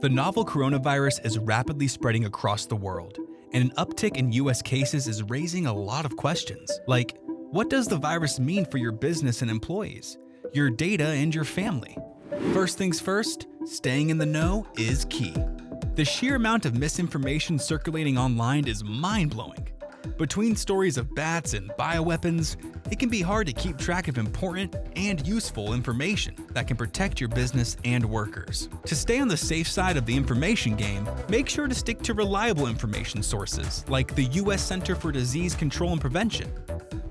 The novel coronavirus is rapidly spreading across the world, and an uptick in US cases is raising a lot of questions, like what does the virus mean for your business and employees, your data and your family? First things first, staying in the know is key. The sheer amount of misinformation circulating online is mind-blowing. Between stories of bats and bioweapons, it can be hard to keep track of important and useful information that can protect your business and workers. To stay on the safe side of the information game, make sure to stick to reliable information sources like the US Center for Disease Control and Prevention.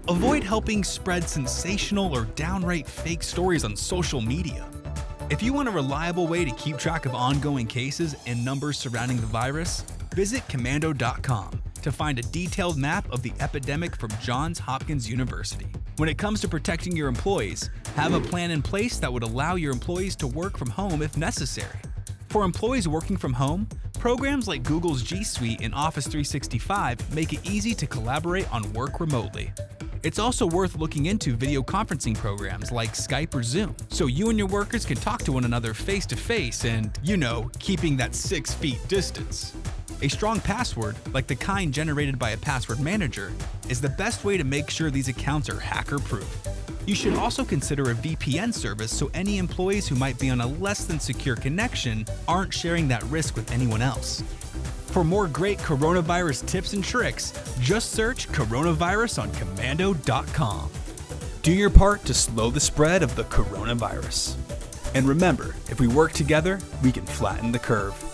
Avoid helping spread sensational or downright fake stories on social media. If you want a reliable way to keep track of ongoing cases and numbers surrounding the virus, visit Komando.com to find a detailed map of the epidemic from Johns Hopkins University. When it comes to protecting your employees, have a plan in place that would allow your employees to work from home if necessary. For employees working from home, programs like Google's G Suite and Office 365 make it easy to collaborate on work remotely. It's also worth looking into video conferencing programs like Skype or Zoom, so you and your workers can talk to one another face to face and, keeping that 6 feet distance. A strong password, like the kind generated by a password manager, is the best way to make sure these accounts are hacker-proof. You should also consider a VPN service so any employees who might be on a less than secure connection aren't sharing that risk with anyone else. For more great coronavirus tips and tricks, just search coronavirus on Komando.com. Do your part to slow the spread of the coronavirus. And remember, if we work together, we can flatten the curve.